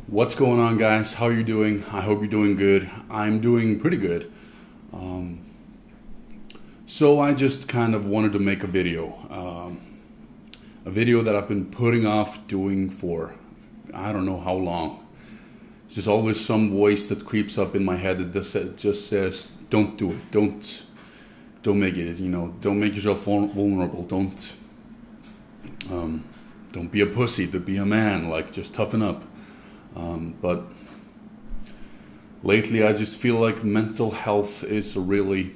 What's going on, guys? How are you doing? I hope you're doing good. I'm doing pretty good. Um, so I just kind of wanted to make a video that I've been putting off doing for I don't know how long. There's always some voice that creeps up in my head that just says, "Don't do it. Don't make it. Don't make yourself vulnerable. Don't be a pussy. To be a man. Like, just toughen up." But lately, I just feel like mental health is a really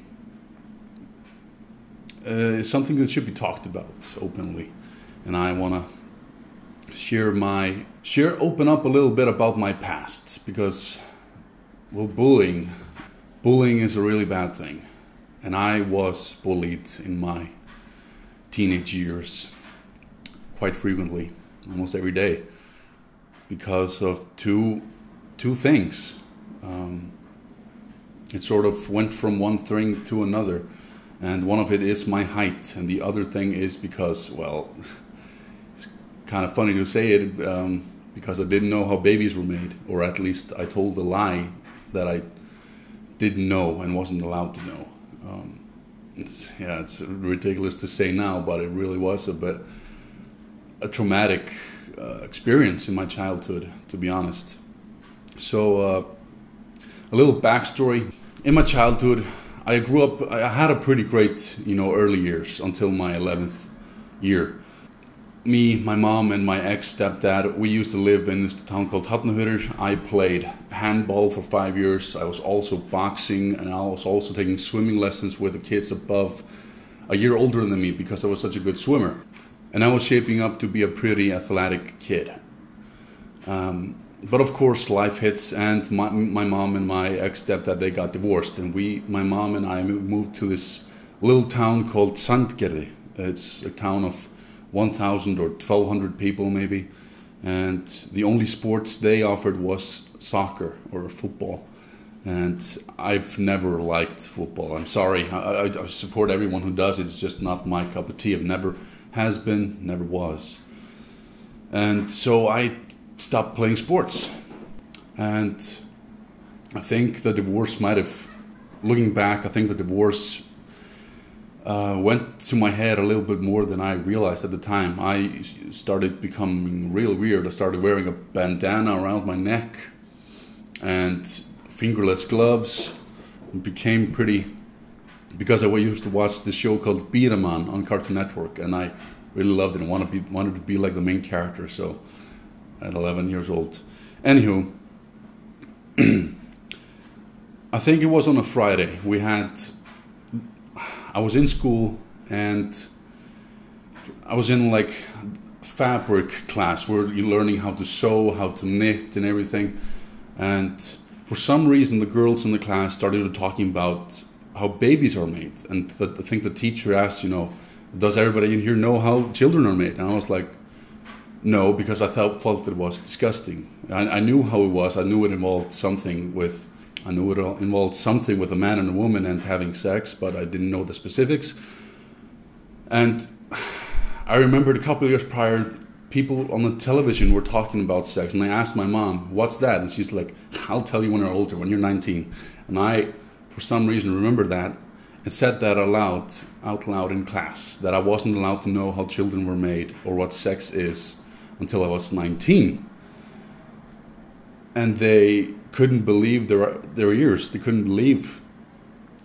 something that should be talked about openly, and I want to open up a little bit about my past because, well, bullying is a really bad thing, and I was bullied in my teenage years quite frequently, almost every day, because of two things. It sort of went from one thing to another, and one of it is my height, and the other thing is because, well, it's kind of funny to say it, because I didn't know how babies were made, or at least I told a lie that I didn't know and wasn't allowed to know. It's ridiculous to say now, but it really was a traumatic experience in my childhood, to be honest. So a little backstory. In my childhood, I had a pretty great, early years until my 11th year. Me, my mom, and my ex-stepdad, we used to live in this town called Hafnarfjörður. I played handball for 5 years. I was also boxing, and I was also taking swimming lessons with the kids above a year older than me because I was such a good swimmer. And I was shaping up to be a pretty athletic kid. But of course, life hits, and my mom and my ex-stepdad, they got divorced, and my mom and I moved to this little town called Sandgerði. It's a town of 1,000 or 1,200 people maybe, and the only sports they offered was soccer or football. And I've never liked football. I'm sorry, I support everyone who does. It's just not my cup of tea. I've never has been, never was. And so I stopped playing sports. And I think the divorce looking back, I think the divorce went to my head a little bit more than I realized at the time. I started becoming real weird. I started wearing a bandana around my neck and fingerless gloves. It became because I used to watch this show called Beat'em on Cartoon Network, and I really loved it and wanted to be like the main character. So at 11 years old. Anywho, I think it was on a Friday. I was in school, and I was in like fabric class where you're learning how to sew, how to knit and everything. And for some reason, the girls in the class started talking about how babies are made, and I think the teacher asked, does everybody in here know how children are made? And I was like, no, because I felt it was disgusting. I knew how it was. I knew it involved something with a man and a woman and having sex, but I didn't know the specifics. And I remembered a couple of years prior, people on the television were talking about sex, and I asked my mom, "What's that?" And she's like, "I'll tell you when you're older, when you're 19." And I, for some reason, remembered that and said that out loud in class, that I wasn't allowed to know how children were made or what sex is until I was 19. And they couldn't believe their ears. They couldn't believe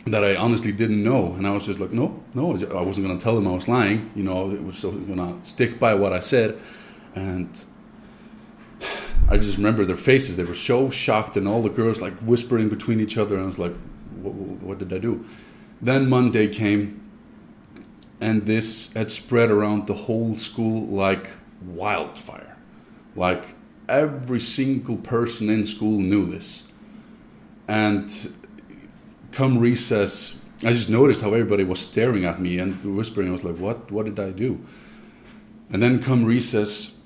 that I honestly didn't know. And I was just like, no, I wasn't going to tell them I was lying. It was going to stick by what I said. And I just remember their faces. They were so shocked, and all the girls like whispering between each other. And I was like, what did I do? Then Monday came, and this had spread around the whole school like wildfire. Like every single person in school knew this. And come recess, I just noticed how everybody was staring at me and whispering. I was like, what did I do? And then come recess,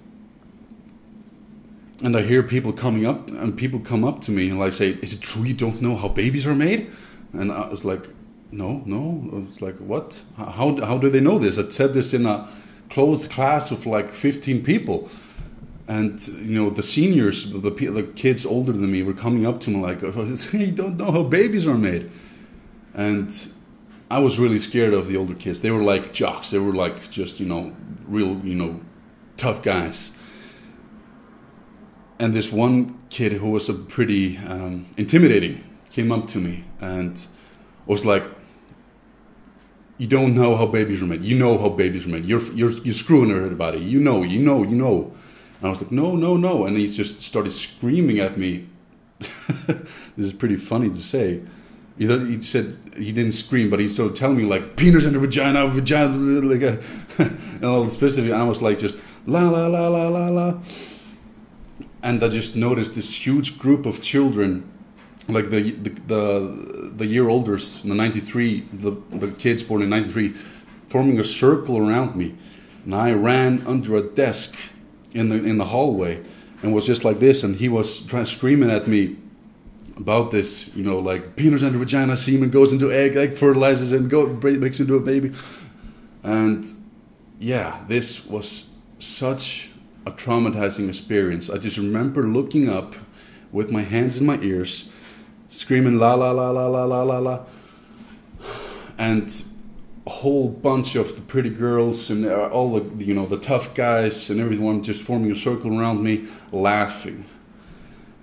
and I hear people coming up, and people come up to me and like say, "Is it true you don't know how babies are made?" And I was like, no. I was like, what? How do they know this? I said this in a closed class of like 15 people. And the seniors, the kids older than me, were coming up to me like, "You don't know how babies are made." And I was really scared of the older kids. They were like jocks. They were like just real tough guys. And this one kid who was a pretty intimidating came up to me and was like, "You don't know how babies are made. You know how babies are made. You're screwing everybody. You know." And I was like, no. And he just started screaming at me. This is pretty funny to say. He said he didn't scream, but he started telling me like penis and vagina, like and all the specific. And I was like just la la la la la la. And I just noticed this huge group of children, like the year olders, the 93, the kids born in 93, forming a circle around me, and I ran under a desk in the hallway and was just like this, and he was screaming at me about this, like penis and vagina, semen goes into egg fertilizes and makes into a baby. And yeah, this was such a traumatizing experience. I just remember looking up with my hands in my ears, screaming la la la la la la la la, and a whole bunch of the pretty girls and all the tough guys and everyone just forming a circle around me, laughing,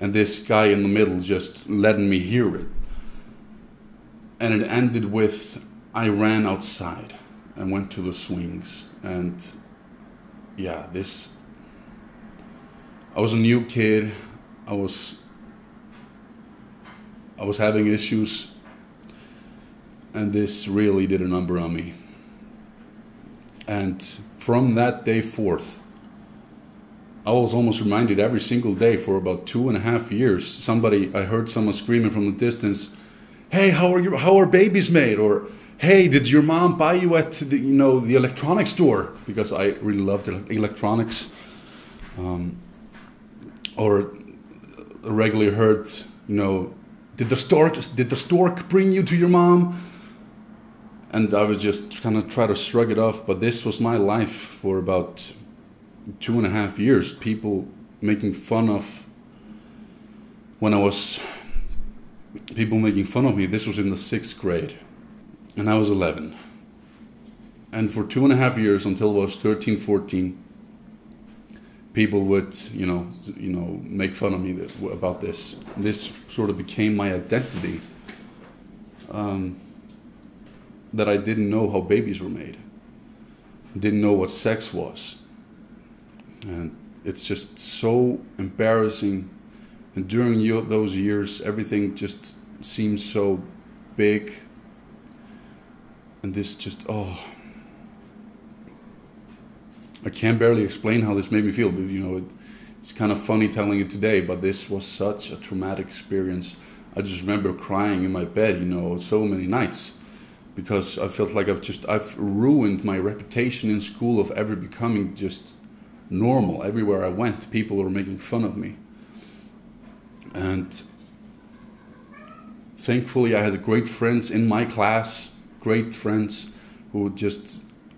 and this guy in the middle just letting me hear it. And it ended with I ran outside and went to the swings. And yeah, I was a new kid. I was having issues. And this really did a number on me. And from that day forth, I was almost reminded every single day for about 2.5 years. I heard someone screaming from the distance, "Hey, how are babies made?" Or, "Hey, did your mom buy you at the electronics store?" Because I really loved electronics. Or I regularly heard, did the stork bring you to your mom? And I would just kind of try to shrug it off. But this was my life for about 2.5 years. People making fun of people making fun of me. This was in the 6th grade, and I was 11. And for 2.5 years, until I was 13, 14, people would, make fun of me about this. This sort of became my identity. That I didn't know how babies were made. Didn't know what sex was. And it's just so embarrassing. And during those years, everything just seemed so big. And this just, I can barely explain how this made me feel. But, it's kind of funny telling it today, but this was such a traumatic experience. I just remember crying in my bed, so many nights. Because I felt like I've ruined my reputation in school of ever becoming just normal. Everywhere I went, people were making fun of me. And thankfully I had great friends in my class, great friends who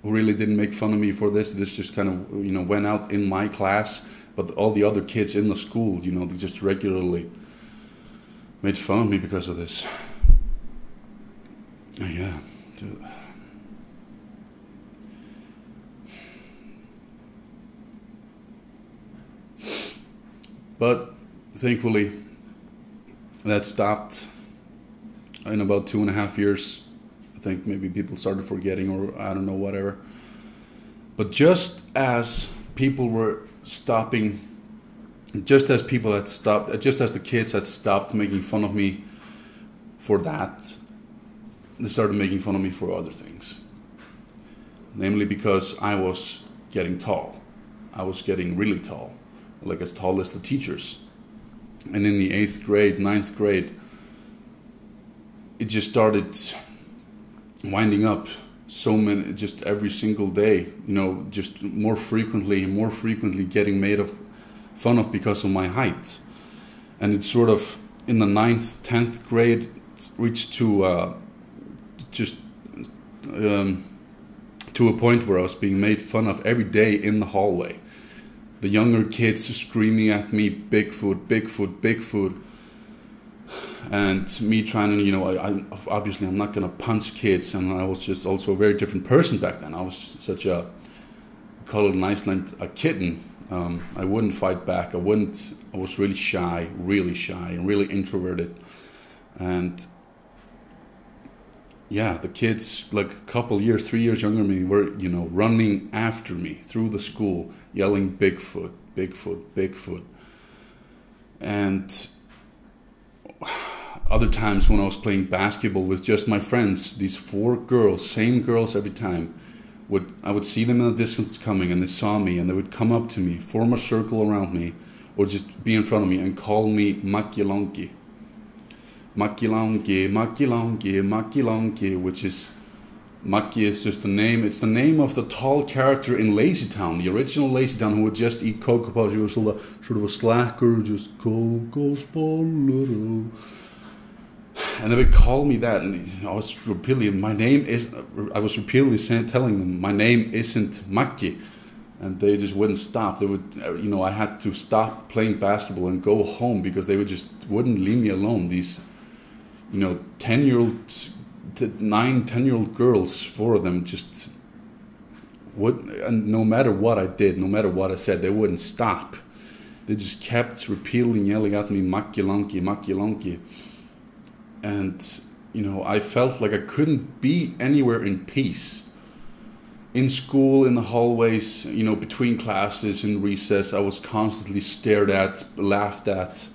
really didn't make fun of me for this. This just kind of, went out in my class, but all the other kids in the school, they just regularly made fun of me because of this. Yeah. But thankfully, that stopped in about 2.5 years. I think maybe people started forgetting, or I don't know, whatever. But just as people were stopping, just as the kids had stopped making fun of me for that, they started making fun of me for other things. Namely because I was getting tall. I was getting really tall, like as tall as the teachers. And in the 8th grade, 9th grade, it just started winding up so many, just every single day, just more frequently getting made fun of because of my height. And it's sort of in the 9th, 10th grade reached to to a point where I was being made fun of every day in the hallway. the younger kids screaming at me, Bigfoot, Bigfoot, Bigfoot. And me trying to, I obviously I'm not going to punch kids. And I was just also a very different person back then. I was such a, call it in Iceland, a kitten. I wouldn't fight back. I was really shy, and really introverted. And yeah, the kids, like a couple years, 3 years younger than me, were, running after me through the school, yelling Bigfoot, Bigfoot, Bigfoot. And other times when I was playing basketball with just my friends, these 4 girls, same girls every time, I would see them in the distance coming, and they saw me, and they would come up to me, form a circle around me, or just be in front of me and call me Makilonki. Makilonki, Makilonki, Makilonki, which is, Maki is just the name, it's the name of the tall character in Lazy Town, the original Lazy Town, who would just eat Cocoa Puffs. He was sort of a slacker, just Cocoa Puffs. And they would call me that, and I was repeatedly, telling them, my name isn't Maki, and they just wouldn't stop. They would, I had to stop playing basketball and go home because they wouldn't leave me alone. These, 10-year-old, 10-year-old girls, 4 of them just would, and no matter what I did, no matter what I said, they wouldn't stop. They just kept repeatedly yelling at me, Makilonki, Makilonki. And, I felt like I couldn't be anywhere in peace. In school, in the hallways, between classes, in recess, I was constantly stared at, laughed at.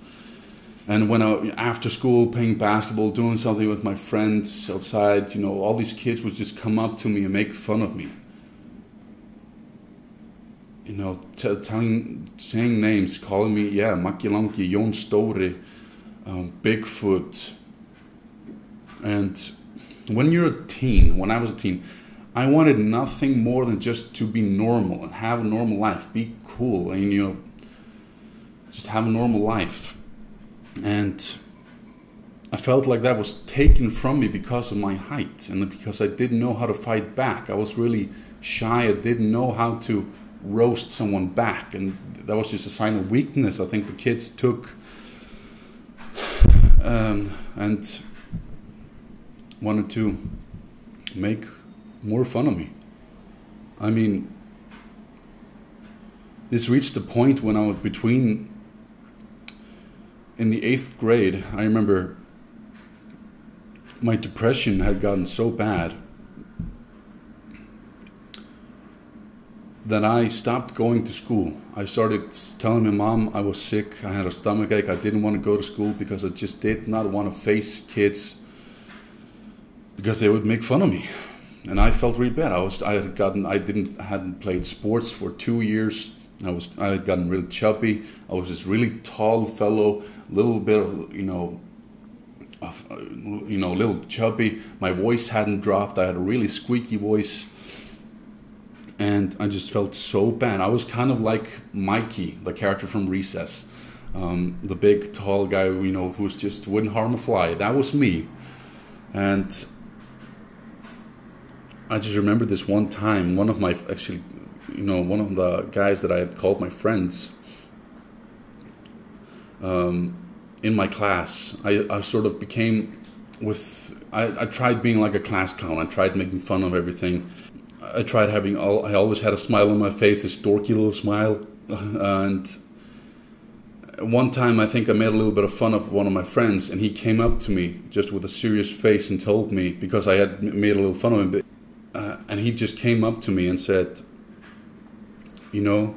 And when after school, playing basketball, doing something with my friends outside, all these kids would just come up to me and make fun of me. Saying names, calling me, Makilonki, Jón Stóri, Bigfoot. And when I was a teen, I wanted nothing more than just to be normal and have a normal life, be cool, and just have a normal life. And I felt like that was taken from me because of my height and because I didn't know how to fight back. I was really shy. I didn't know how to roast someone back, and that was just a sign of weakness. I think the kids took and wanted to make more fun of me. I mean, this reached a point when I was in the 8th grade. I remember my depression had gotten so bad that I stopped going to school. I started telling my mom I was sick, I had a stomach ache, I didn't want to go to school because I just did not want to face kids because they would make fun of me. And I felt really bad. hadn't played sports for 2 years. I had gotten really chubby. I was this really tall fellow, little bit of, little chubby. My voice hadn't dropped. I had a really squeaky voice. And I just felt so bad. I was kind of like Mikey, the character from Recess. The big, tall guy, who just wouldn't harm a fly. That was me. And I just remember this one time, one of the guys that I had called my friends in my class, I sort of became I tried being like a class clown. I tried making fun of everything. I always had a smile on my face, this dorky little smile. And one time I think I made a little bit of fun of one of my friends, and he came up to me just with a serious face and told me, because I had made a little fun of him, and he just came up to me and said, you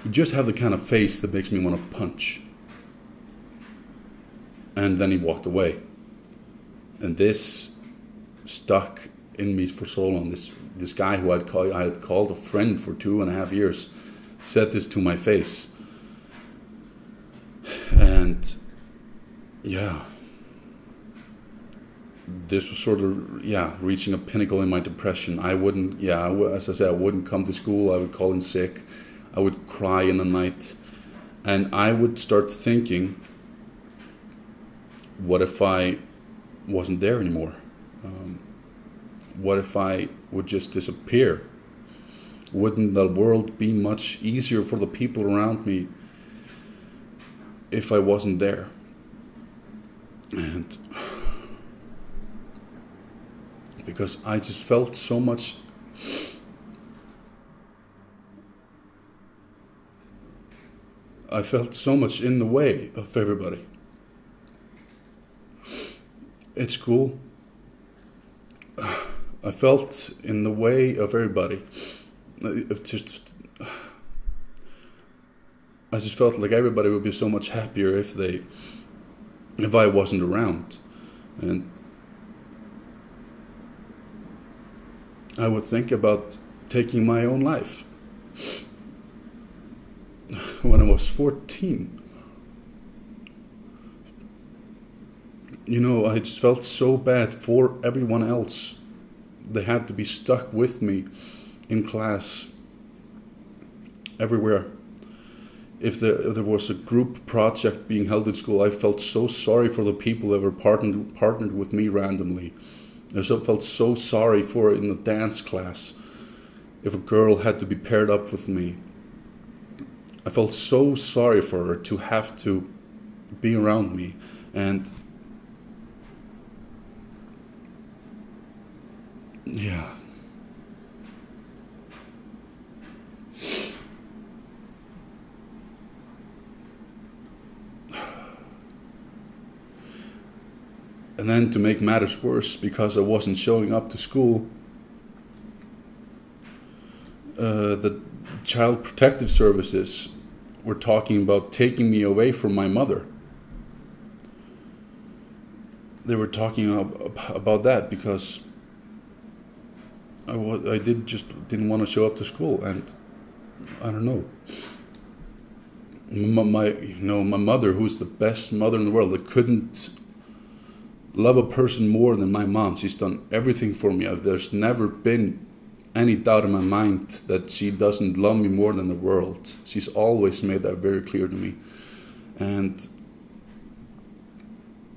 just have the kind of face that makes me want to punch. And then he walked away. And this stuck in me for so long. This guy who I had called a friend for 2.5 years said this to my face. And this was sort of reaching a pinnacle in my depression. As I said, I wouldn't come to school. I would call in sick. I would cry in the night, and I would start thinking, what if I wasn't there anymore? What if I would just disappear? wouldn't the world be much easier for the people around me if I wasn't there? And because I just felt so much in the way of everybody. At school, I felt in the way of everybody. I just felt like everybody would be so much happier if I wasn't around. And I would think about taking my own life. When I was 14, I just felt so bad for everyone else. They had to be stuck with me in class, everywhere. If there was a group project being held at school, I felt so sorry for the people that were partnered with me randomly. I felt so sorry for in the dance class, if a girl had to be paired up with me. I felt so sorry for her to have to be around me. And yeah. And then to make matters worse, because I wasn't showing up to school, the Child Protective Services were talking about taking me away from my mother. They were talking about that because I didn't want to show up to school, and I don't know. My mother, who's the best mother in the world, I couldn't love a person more than my mom. She's done everything for me. There's never been any doubt in my mind that she doesn't love me more than the world. She's always made that very clear to me. And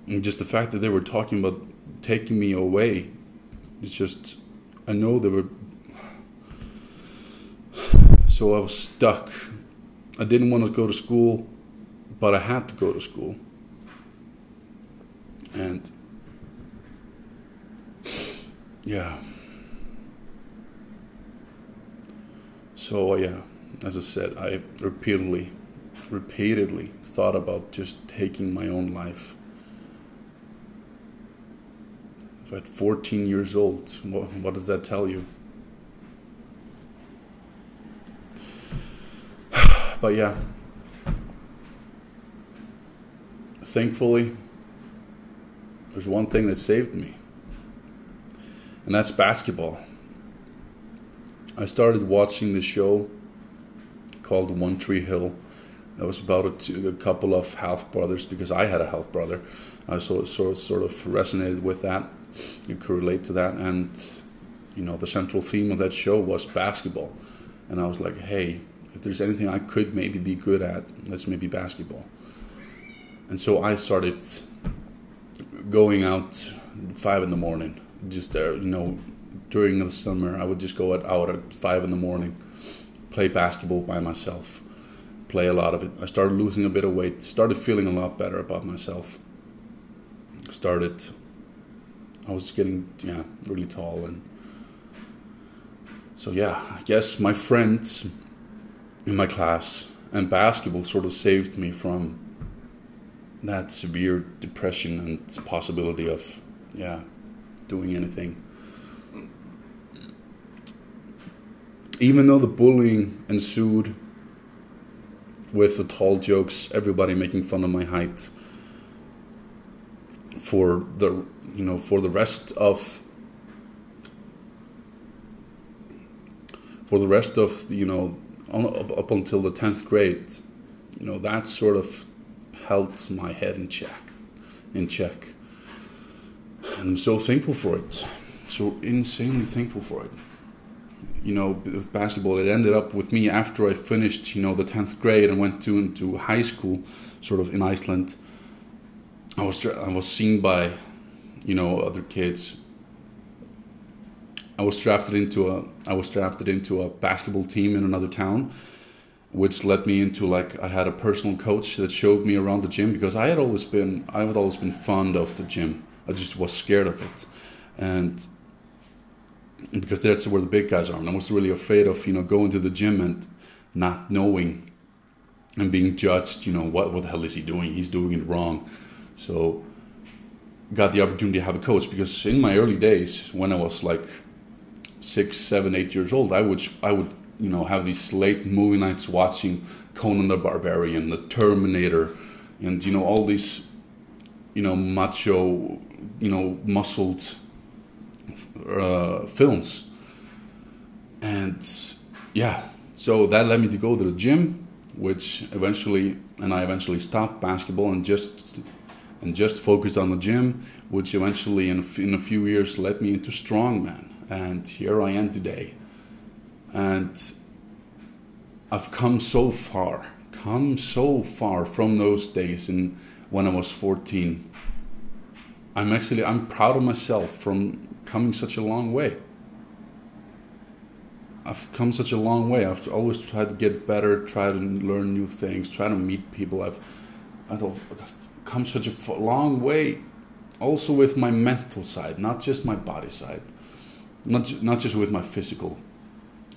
just the fact that they were talking about taking me away, it's just, I know they were. So I was stuck. I didn't want to go to school, but I had to go to school. And yeah. So yeah, as I said, I repeatedly thought about just taking my own life. If at 14 years old, what does that tell you? But yeah, thankfully, there's one thing that saved me, and that's basketball. I started watching the show called One Tree Hill. That was about a couple of half brothers, because I had a half brother. I sort of resonated with that. You could relate to that, and the central theme of that show was basketball. And I was like, hey, if there's anything I could maybe be good at, that's maybe basketball. And so I started going out 5 a.m, just there, during the summer. I would just go out at 5 a.m, play basketball by myself, play a lot of it. I started losing a bit of weight, started feeling a lot better about myself. I was getting, really tall. And so, I guess my friends in my class and basketball sort of saved me from that severe depression and possibility of, doing anything. Even though the bullying ensued with the tall jokes, everybody making fun of my height, for the rest of up until the 10th grade, that sort of held my head in check. And I'm so thankful for it. So insanely thankful for it. With basketball, it ended up with me after I finished, the 10th grade and went into high school, sort of in Iceland. I was seen by, other kids I was drafted into a basketball team in another town, which led me into, like, I had a personal coach that showed me around the gym, because I had always been fond of the gym. I just was scared of it, and because that's where the big guys are, and I was really afraid of, going to the gym and not knowing and being judged. What the hell is he doing? He's doing it wrong. So got the opportunity to have a coach, because in my early days, when I was like 6, 7, 8 years old, I would have these late movie nights watching Conan the Barbarian, the Terminator, and all these macho, muscled films. And yeah, so that led me to go to the gym, which I eventually stopped basketball and just focused on the gym, which eventually in a few years led me into strongman. And here I am today. And I've come so far from those days when I was 14. I'm proud of myself from coming such a long way. I've come such a long way. I've always tried to get better, try to learn new things, try to meet people. I've come such a long way, also with my mental side, not just my body side, not just with my physical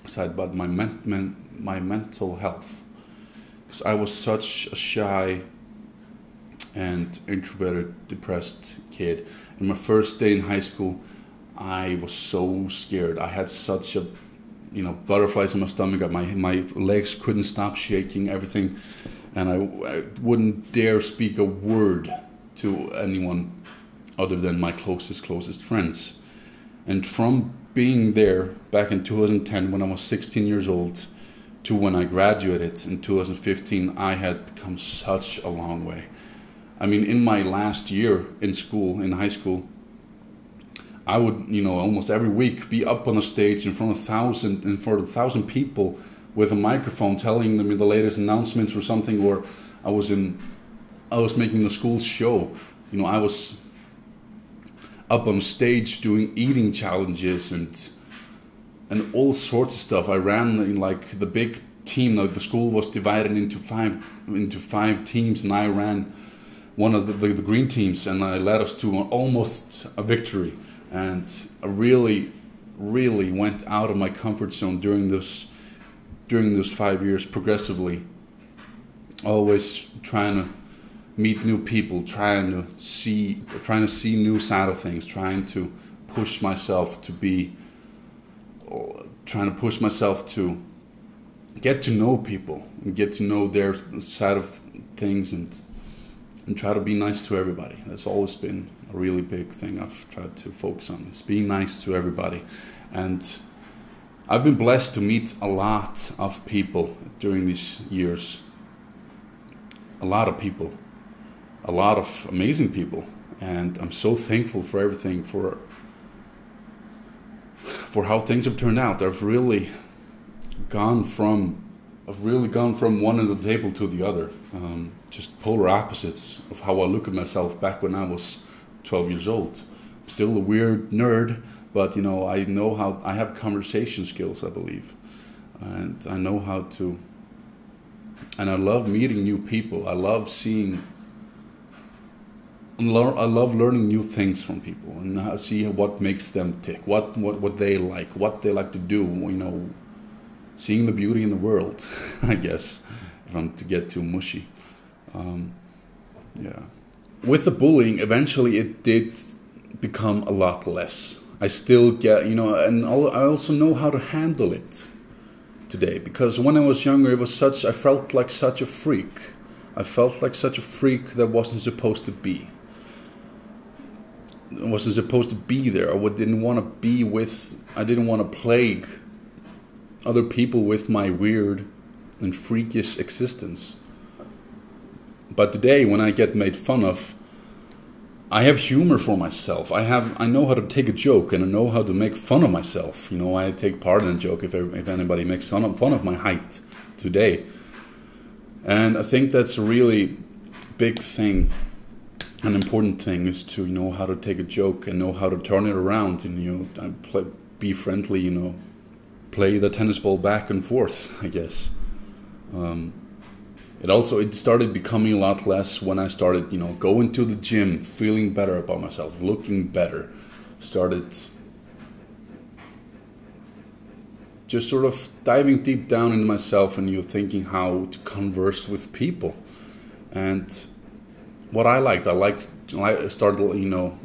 side, but my mental health. Because I was such a shy and introverted, depressed kid. In my first day in high school, I was so scared. I had such a butterflies in my stomach. My legs couldn't stop shaking, everything, and I wouldn't dare speak a word to anyone other than my closest friends. And from being there back in 2010, when I was 16 years old, to when I graduated in 2015, I had come such a long way. I mean, in my last year in high school, I would, almost every week be up on the stage in front of 1,000 people with a microphone, telling them the latest announcements or something. Or I was making the school's show. I was up on stage doing eating challenges and all sorts of stuff. I ran in like the big team. Like the school was divided into five teams, and I ran one of the green teams, and I led us to almost a victory. And I really, really went out of my comfort zone during those 5 years, progressively. Always trying to meet new people, trying to see new side of things, trying to push myself to get to know people and get to know their side of things, and try to be nice to everybody. That's always been a really big thing I've tried to focus on, is being nice to everybody. And I've been blessed to meet a lot of people during these years. A lot of people. A lot of amazing people. And I'm so thankful for everything, for how things have turned out. I've really gone from one end of the table to the other. Just polar opposites of how I look at myself back when I was 12 years old. I'm still a weird nerd, but I know how. I have conversation skills, I believe, and I know how to. And I love meeting new people. I love learning new things from people, and I see what makes them tick, what they like to do. Seeing the beauty in the world, I guess, if I'm to get too mushy. Yeah. With the bullying, eventually it did become a lot less. I still get, and I also know how to handle it today. Because when I was younger, I felt like such a freak. I felt like such a freak that wasn't supposed to be. I wasn't supposed to be there. I didn't want to plague other people with my weird and freakish existence. But today, when I get made fun of, I have humor for myself. I know how to take a joke, and I know how to make fun of myself. I take part in a joke if anybody makes fun of my height today. And I think that's a really big thing, an important thing, is to know how to take a joke and know how to turn it around, and be friendly, you know, play the tennis ball back and forth, I guess. It started becoming a lot less when I started, you know, going to the gym, feeling better about myself, looking better. Started just sort of diving deep down into myself, and you're thinking how to converse with people. And what I started, you know,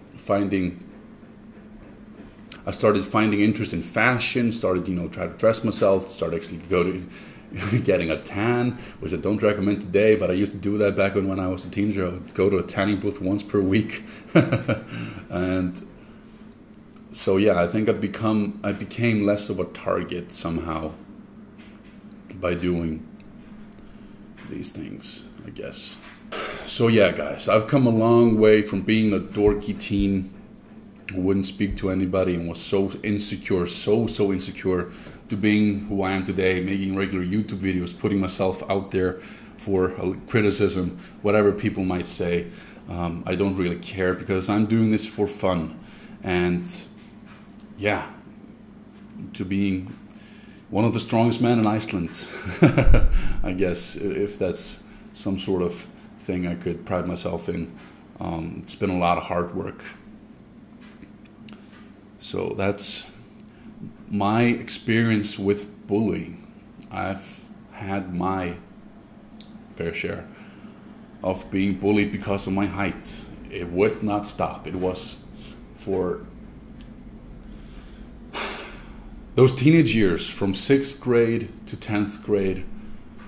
I started finding interest in fashion, started, you know, try to dress myself, started actually getting a tan, which I don't recommend today, but I used to do that back when I was a teenager. I would go to a tanning booth once per week. And so yeah, I think I became less of a target somehow by doing these things, I guess. So yeah, guys, I've come a long way from being a dorky teen who wouldn't speak to anybody and was so insecure, so insecure, to being who I am today, making regular YouTube videos, putting myself out there for criticism, whatever people might say. I don't really care, because I'm doing this for fun. And yeah, to being one of the strongest men in Iceland, I guess, if that's some sort of thing I could pride myself in. It's been a lot of hard work. So that's my experience with bullying. I've had my fair share of being bullied because of my height. It would not stop. It was for those teenage years from 6th grade to 10th grade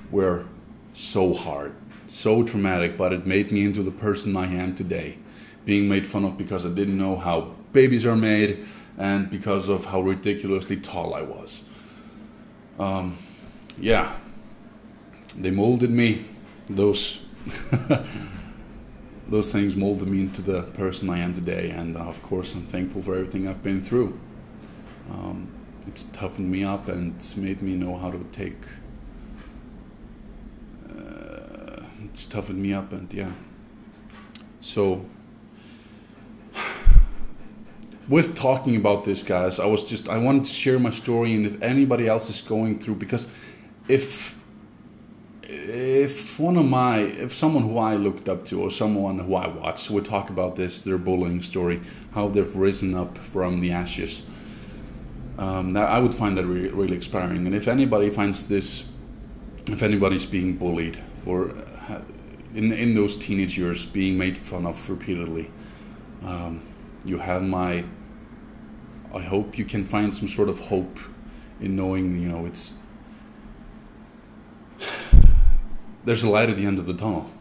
were so hard, so traumatic, but it made me into the person I am today. Being made fun of because I didn't know how babies are made, and because of how ridiculously tall I was. Yeah, they molded me. Those those things molded me into the person I am today, and of course I'm thankful for everything I've been through. It's toughened me up and made me know how to take. It's toughened me up, and yeah. So, with talking about this, guys, I wanted to share my story, and if anybody else is going through, because if someone who I looked up to or someone who I watched would talk about this, their bullying story, how they've risen up from the ashes, I would find that really inspiring. And if anybody finds this, if anybody's being bullied or in those teenage years being made fun of repeatedly, you have my. I hope you can find some sort of hope in knowing, you know, there's a light at the end of the tunnel.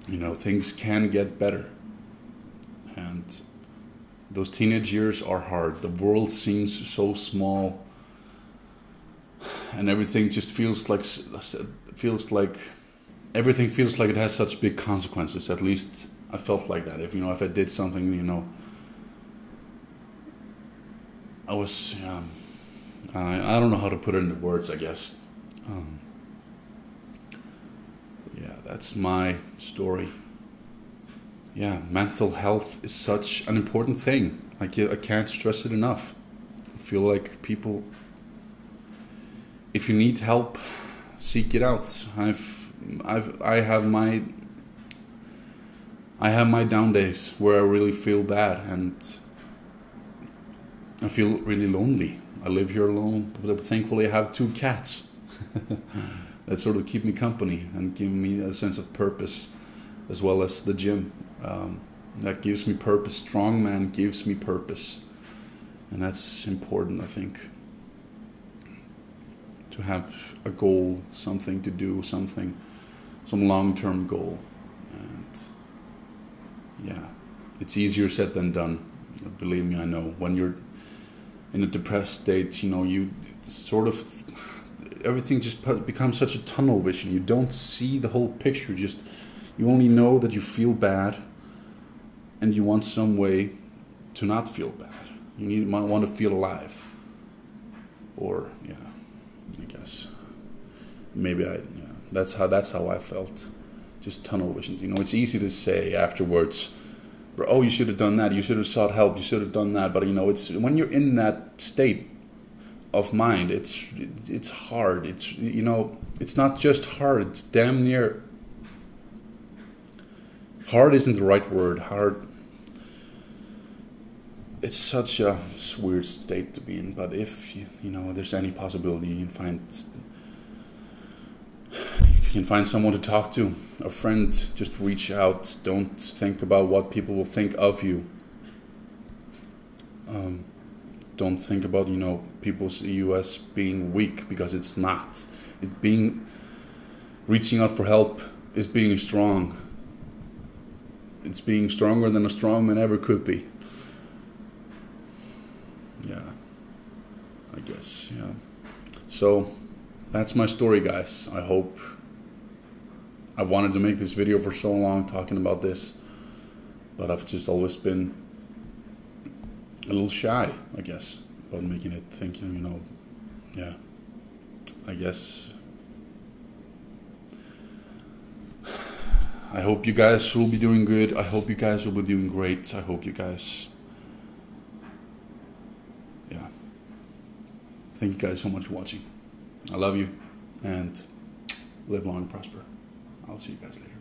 You know, things can get better. And those teenage years are hard. The world seems so small, and everything just feels like everything feels like it has such big consequences. At least I felt like that. If I did something, you know, I was, I don't know how to put it into words, I guess. Yeah, that's my story. Yeah, mental health is such an important thing. I can't stress it enough. I feel like people, if you need help, seek it out. I have my down days where I really feel bad, and I feel really lonely. I live here alone, but thankfully I have 2 cats that sort of keep me company and give me a sense of purpose, as well as the gym. That gives me purpose. Strongman gives me purpose, and that's important, I think, to have a goal, something to do, some long-term goal. And yeah, it's easier said than done. Believe me, I know. When you're in a depressed state, you know, everything just becomes such a tunnel vision. You don't see the whole picture. You only know that you feel bad, and you want some way to not feel bad. You might want to feel alive. Or, yeah, I guess maybe that's how I felt. Just tunnel vision. You know, it's easy to say afterwards, oh, you should have done that, you should have sought help, you should have done that. But you know, it's when you're in that state of mind, it's hard. It's, you know, it's not just hard, it's damn near hard. Isn't the right word. Hard, it's such a weird state to be in. But if you know, there's any possibility you can find someone to talk to, a friend, just reach out. Don't think about what people will think of you. Don't think about, you know, people see you as being weak, because it's not. Reaching out for help is being strong. It's being stronger than a strong man ever could be. Yeah, I guess, yeah. So, that's my story, guys. I've wanted to make this video for so long, talking about this, but I've just always been a little shy, I guess, about making it, thinking, you know, yeah, I guess. I hope you guys will be doing good. I hope you guys will be doing great. I hope you guys, yeah. Thank you guys so much for watching. I love you, and live long and prosper. I'll see you guys later.